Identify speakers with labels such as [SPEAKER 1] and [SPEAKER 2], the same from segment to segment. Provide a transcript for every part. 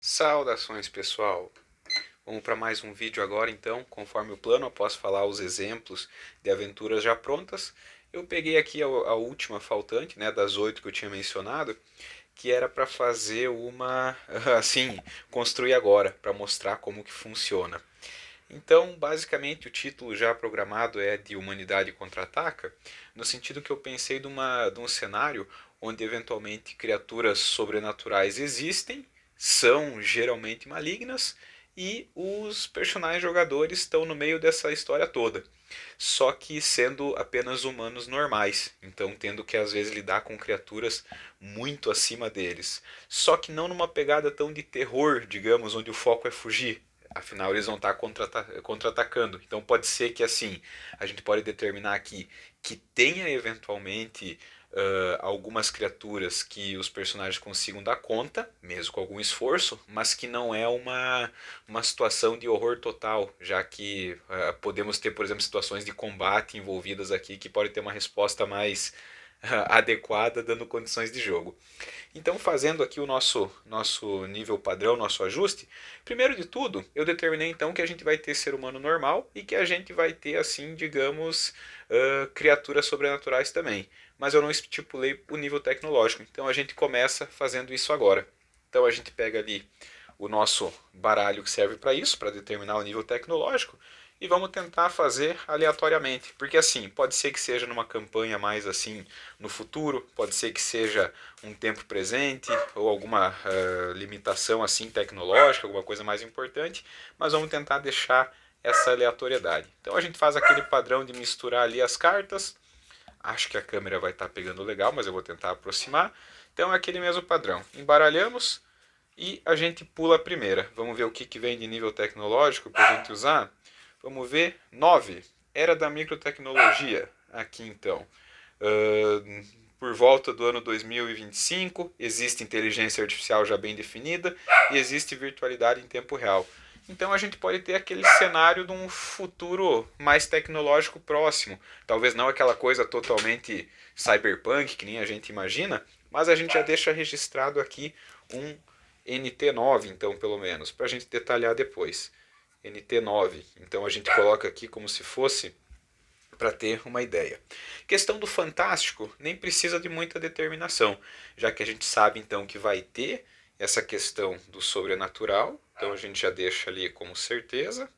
[SPEAKER 1] Saudações, pessoal! Vamos para mais um vídeo agora então, conforme o plano, após falar os exemplos de aventuras já prontas. Eu peguei aqui a última faltante, né, das 8 que eu tinha mencionado, que era para fazer uma, assim, construir agora, para mostrar como que funciona. Então, basicamente, o título já programado é de Humanidade Contra-Ataca, no sentido que eu pensei de um cenário onde eventualmente criaturas sobrenaturais existem, são geralmente malignas e os personagens jogadores estão no meio dessa história toda. Só que sendo apenas humanos normais, então tendo que às vezes lidar com criaturas muito acima deles. Só que não numa pegada tão de terror, digamos, onde o foco é fugir. Afinal, eles vão estar contra-atacando. Então pode ser que assim, a gente pode determinar aqui que tenha eventualmente algumas criaturas que os personagens consigam dar conta, mesmo com algum esforço, mas que não é uma situação de horror total, já que podemos ter, por exemplo, situações de combate envolvidas aqui que pode ter uma resposta mais adequada, dando condições de jogo. Então, fazendo aqui o nosso nível padrão, nosso ajuste, primeiro de tudo, eu determinei então que a gente vai ter ser humano normal e que a gente vai ter, assim, digamos, criaturas sobrenaturais também. Mas eu não estipulei o nível tecnológico, então a gente começa fazendo isso agora. Então a gente pega ali o nosso baralho que serve para isso, para determinar o nível tecnológico, e vamos tentar fazer aleatoriamente, porque assim, pode ser que seja numa campanha mais assim no futuro, pode ser que seja um tempo presente ou alguma limitação assim tecnológica, alguma coisa mais importante, mas vamos tentar deixar essa aleatoriedade. Então a gente faz aquele padrão de misturar ali as cartas. Acho que a câmera vai estar pegando legal, mas eu vou tentar aproximar. Então é aquele mesmo padrão. Embaralhamos e a gente pula a primeira. Vamos ver o que vem de nível tecnológico para a gente usar. Vamos ver. 9. Era da microtecnologia. Aqui então. Por volta do ano 2025, existe inteligência artificial já bem definida e existe virtualidade em tempo real. Então a gente pode ter aquele cenário de um futuro mais tecnológico próximo. Talvez não aquela coisa totalmente cyberpunk, que nem a gente imagina, mas a gente já deixa registrado aqui um NT9, então, pelo menos, para a gente detalhar depois. NT9. Então a gente coloca aqui como se fosse para ter uma ideia. Questão do fantástico, nem precisa de muita determinação, já que a gente sabe então que vai ter essa questão do sobrenatural, então a gente já deixa ali como certeza.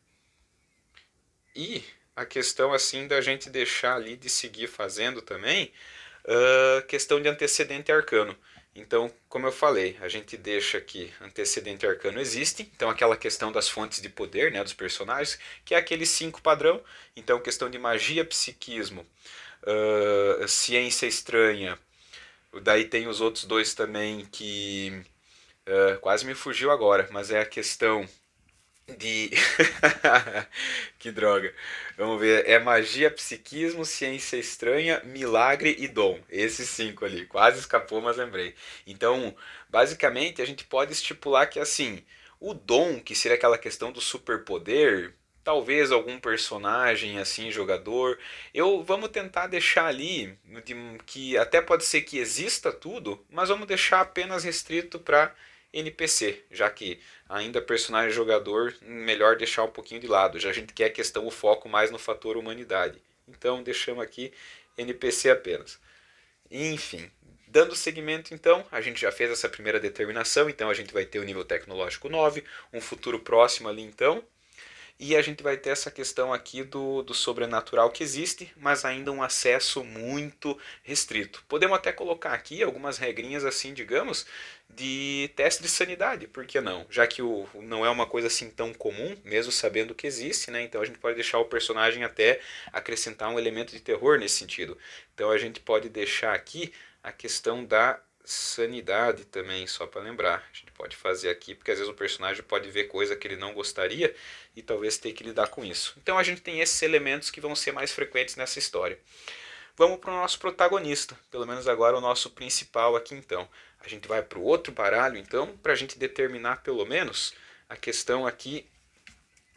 [SPEAKER 1] E a questão assim da gente deixar ali de seguir fazendo também, questão de antecedente arcano. Então, como eu falei, a gente deixa que antecedente arcano existe, então aquela questão das fontes de poder, né, dos personagens, que é aquele 5 padrão. Então, questão de magia, psiquismo, ciência estranha. Daí tem os outros dois também que quase me fugiu agora, mas é a questão de. Que droga. Vamos ver. É magia, psiquismo, ciência estranha, milagre e dom. Esses 5 ali. Quase escapou, mas lembrei. Então, basicamente, a gente pode estipular que assim. O dom, que seria aquela questão do superpoder, talvez algum personagem assim, jogador. Vamos tentar deixar ali que até pode ser que exista tudo, mas vamos deixar apenas restrito para NPC, já que ainda personagem jogador, melhor deixar um pouquinho de lado. Já a gente quer a questão, o foco mais no fator humanidade. Então deixamos aqui NPC apenas. Enfim, dando seguimento então, a gente já fez essa primeira determinação, então a gente vai ter o nível tecnológico 9, um futuro próximo ali então, e a gente vai ter essa questão aqui do sobrenatural que existe, mas ainda um acesso muito restrito. Podemos até colocar aqui algumas regrinhas assim, digamos, de teste de sanidade, por que não? Já que não é uma coisa assim tão comum, mesmo sabendo que existe, né? Então a gente pode deixar o personagem até acrescentar um elemento de terror nesse sentido. Então a gente pode deixar aqui a questão da sanidade também, só para lembrar. A gente pode fazer aqui, porque às vezes o personagem pode ver coisa que ele não gostaria e talvez ter que lidar com isso. Então a gente tem esses elementos que vão ser mais frequentes nessa história. Vamos para o nosso protagonista, pelo menos agora o nosso principal aqui então. A gente vai para o outro baralho então, para a gente determinar pelo menos a questão aqui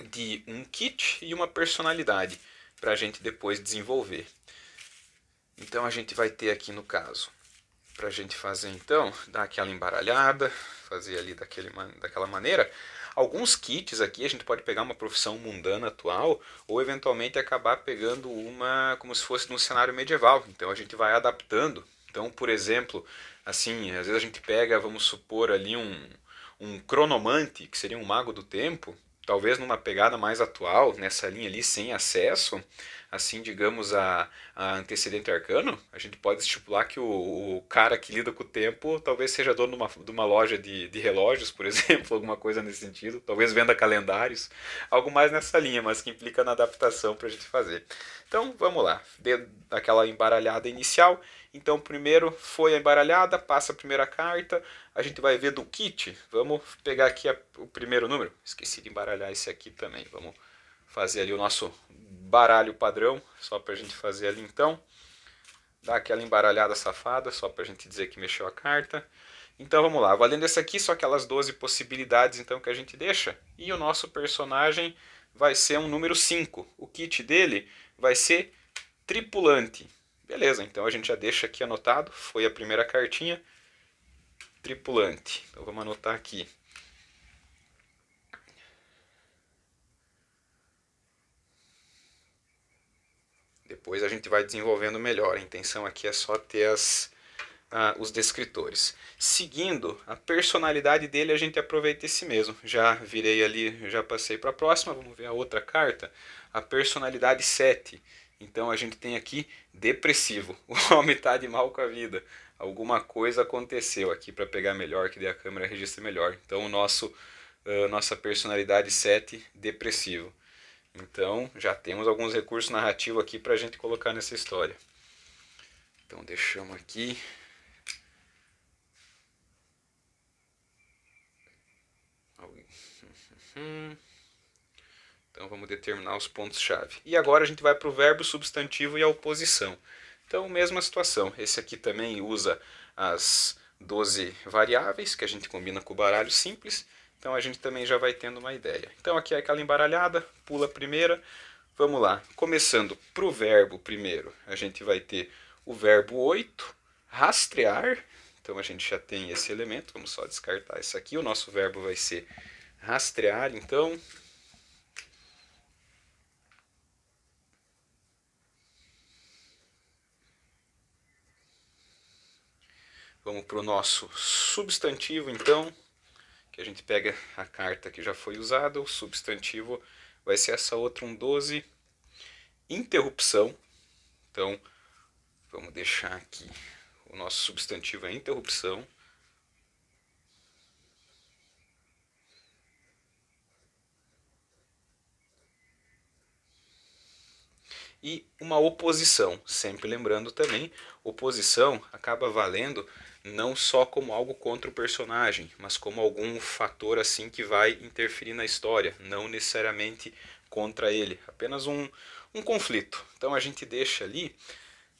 [SPEAKER 1] de um kit e uma personalidade, para a gente depois desenvolver. Então a gente vai ter aqui no caso Para a gente fazer então, dar aquela embaralhada, fazer ali daquela maneira. Alguns kits aqui a gente pode pegar uma profissão mundana atual ou eventualmente acabar pegando uma como se fosse num cenário medieval. Então a gente vai adaptando. Então, por exemplo, assim, às vezes a gente pega, vamos supor ali um cronomante, que seria um mago do tempo, talvez numa pegada mais atual, nessa linha ali sem acesso, assim, digamos, a antecedente arcano, a gente pode estipular que o cara que lida com o tempo talvez seja dono de uma loja de relógios, por exemplo, alguma coisa nesse sentido, talvez venda calendários, algo mais nessa linha, mas que implica na adaptação para a gente fazer. Então, vamos lá, dê aquela embaralhada inicial. Então, primeiro foi a embaralhada, passa a primeira carta, a gente vai ver do kit. Vamos pegar aqui o primeiro número. Esqueci de embaralhar esse aqui também. Vamos fazer ali o nosso baralho padrão, só para a gente fazer ali então. Dar aquela embaralhada safada, só para a gente dizer que mexeu a carta. Então vamos lá, valendo esse aqui, só aquelas 12 possibilidades então que a gente deixa. E o nosso personagem vai ser um número 5. O kit dele vai ser tripulante. Beleza, então a gente já deixa aqui anotado. Foi a primeira cartinha, tripulante. Então vamos anotar aqui. Depois a gente vai desenvolvendo melhor. A intenção aqui é só ter os descritores. Seguindo, a personalidade dele a gente aproveita esse mesmo. Já virei ali, já passei para a próxima. Vamos ver a outra carta. A personalidade 7. Então a gente tem aqui depressivo. O homem está de mal com a vida. Alguma coisa aconteceu aqui para pegar melhor, que daí a câmera registra melhor. Então nossa personalidade 7, depressivo. Então já temos alguns recursos narrativos aqui para a gente colocar nessa história. Então deixamos aqui. Então vamos determinar os pontos-chave. E agora a gente vai para o verbo, substantivo e a oposição. Então, mesma situação. Esse aqui também usa as 12 variáveis que a gente combina com o baralho simples. Então a gente também já vai tendo uma ideia. Então aqui é aquela embaralhada, pula a primeira. Vamos lá. Começando para o verbo primeiro, a gente vai ter o verbo 8, rastrear. Então a gente já tem esse elemento. Vamos só descartar isso aqui. O nosso verbo vai ser rastrear, então. Vamos para o nosso substantivo, então, que a gente pega a carta que já foi usada. O substantivo vai ser essa outra, um 12. Interrupção. Então, vamos deixar aqui. O nosso substantivo é interrupção. E uma oposição. Sempre lembrando também, oposição acaba valendo não só como algo contra o personagem, mas como algum fator assim que vai interferir na história, não necessariamente contra ele, apenas um conflito. Então a gente deixa ali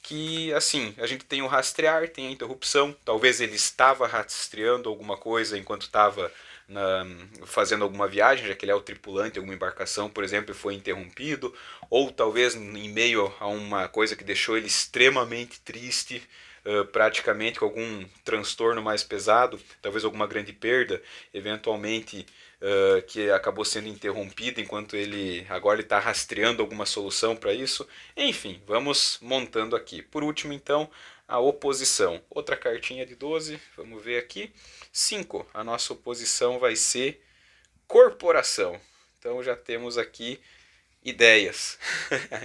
[SPEAKER 1] que, assim, a gente tem o rastrear, tem a interrupção, talvez ele estava rastreando alguma coisa enquanto estava fazendo alguma viagem, já que ele é o tripulante de alguma embarcação, por exemplo, e foi interrompido, ou talvez em meio a uma coisa que deixou ele extremamente triste, praticamente com algum transtorno mais pesado, talvez alguma grande perda, eventualmente que acabou sendo interrompido enquanto ele agora está rastreando alguma solução para isso. Enfim, vamos montando aqui. Por último, então, a oposição. Outra cartinha de 12, vamos ver aqui. 5, a nossa oposição vai ser corporação. Então já temos aqui ideias.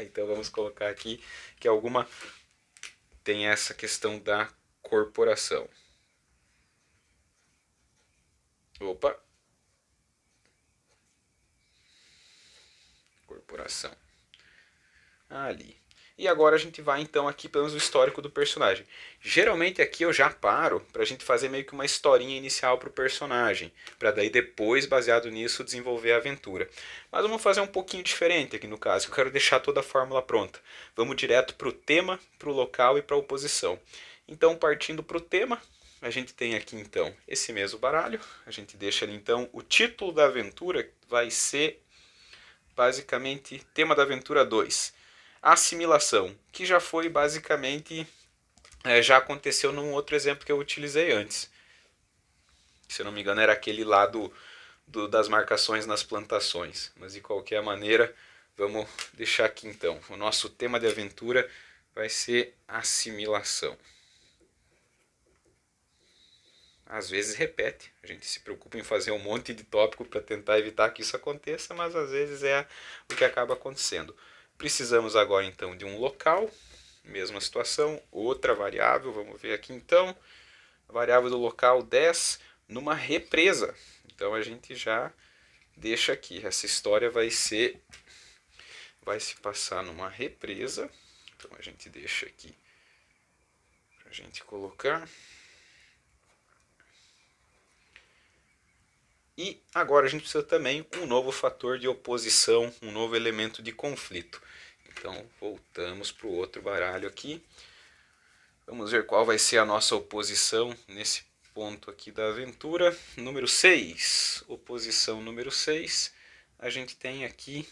[SPEAKER 1] Então vamos colocar aqui que alguma tem essa questão da corporação. Opa! Corporação. Ali. E agora a gente vai então aqui pelo menos o histórico do personagem. Geralmente aqui eu já paro pra gente fazer meio que uma historinha inicial pro personagem, para daí depois, baseado nisso, desenvolver a aventura. Mas vamos fazer um pouquinho diferente aqui no caso, que eu quero deixar toda a fórmula pronta. Vamos direto pro tema, pro local e pra oposição. Então, partindo pro tema, a gente tem aqui então esse mesmo baralho. A gente deixa ali então o título da aventura vai ser basicamente tema da aventura 2, assimilação, que já foi basicamente já aconteceu num outro exemplo que eu utilizei antes. Se eu não me engano, era aquele lá das marcações nas plantações. Mas de qualquer maneira, vamos deixar aqui então. O nosso tema de aventura vai ser assimilação. Às vezes repete, a gente se preocupa em fazer um monte de tópico para tentar evitar que isso aconteça, mas às vezes é o que acaba acontecendo. Precisamos agora então de um local, mesma situação, outra variável, vamos ver aqui então, a variável do local 10 numa represa. Então a gente já deixa aqui, essa história vai se passar numa represa. Então a gente deixa aqui para a gente colocar. E agora a gente precisa também um novo fator de oposição, um novo elemento de conflito. Então voltamos para o outro baralho aqui. Vamos ver qual vai ser a nossa oposição nesse ponto aqui da aventura. Número 6. Oposição número 6. A gente tem aqui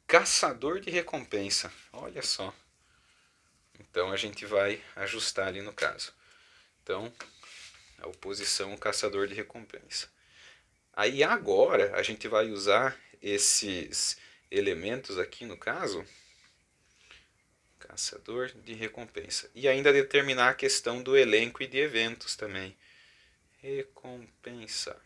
[SPEAKER 1] caçador de recompensa. Olha só. Então a gente vai ajustar ali no caso. Então, a oposição caçador de recompensa. Aí agora a gente vai usar esses elementos aqui no caso, caçador de recompensa, e ainda determinar a questão do elenco e de eventos também. Recompensa.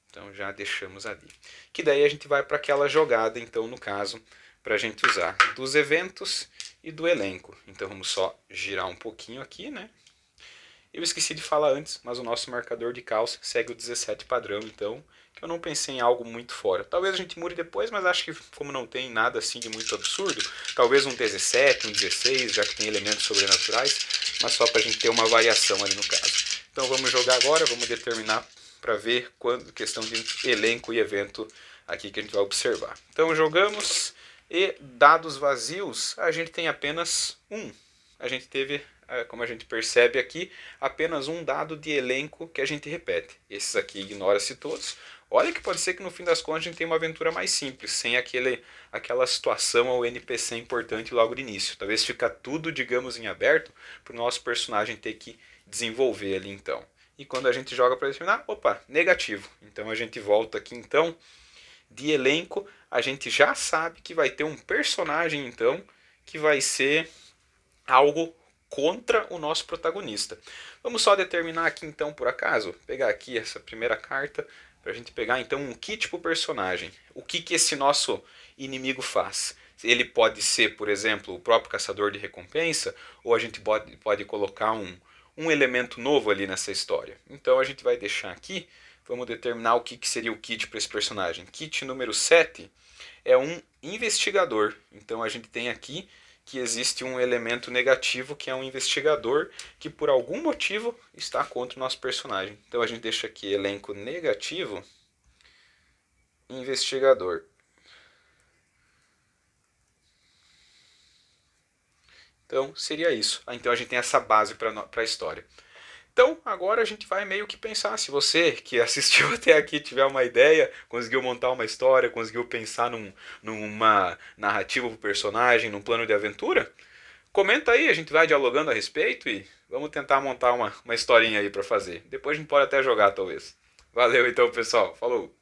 [SPEAKER 1] Então já deixamos ali. Que daí a gente vai para aquela jogada, então no caso, para a gente usar dos eventos e do elenco. Então vamos só girar um pouquinho aqui, né? Eu esqueci de falar antes, mas o nosso marcador de caos segue o 17 padrão, então que eu não pensei em algo muito fora. Talvez a gente mude depois, mas acho que como não tem nada assim de muito absurdo, talvez um 17, um 16, já que tem elementos sobrenaturais, mas só para a gente ter uma variação ali no caso. Então vamos jogar agora, vamos determinar para ver quando questão de elenco e evento aqui que a gente vai observar. Então jogamos e dados vazios, a gente tem apenas um. A gente teve, como a gente percebe aqui, apenas um dado de elenco que a gente repete. Esses aqui ignora-se todos. Olha que pode ser que no fim das contas a gente tenha uma aventura mais simples, sem aquela situação ou NPC importante logo de início. Talvez fica tudo, digamos, em aberto para o nosso personagem ter que desenvolver ali então. E quando a gente joga para determinar, opa, negativo. Então a gente volta aqui então, de elenco, a gente já sabe que vai ter um personagem então, que vai ser algo contra o nosso protagonista. Vamos só determinar aqui então por acaso, pegar aqui essa primeira carta para a gente pegar então um kit para o personagem. O que esse nosso inimigo faz? Ele pode ser, por exemplo, o próprio caçador de recompensa, ou a gente pode colocar um elemento novo ali nessa história. Então a gente vai deixar aqui, vamos determinar o que seria o kit para esse personagem. Kit número 7 é um investigador. Então a gente tem aqui que existe um elemento negativo que é um investigador que por algum motivo está contra o nosso personagem. Então a gente deixa aqui elenco negativo, investigador. Então seria isso. Então a gente tem essa base para a história. Então, agora a gente vai meio que pensar. Se você que assistiu até aqui tiver uma ideia, conseguiu montar uma história, conseguiu pensar numa narrativa para o personagem, num plano de aventura, comenta aí, a gente vai dialogando a respeito e vamos tentar montar uma historinha aí para fazer. Depois a gente pode até jogar, talvez. Valeu então, pessoal. Falou!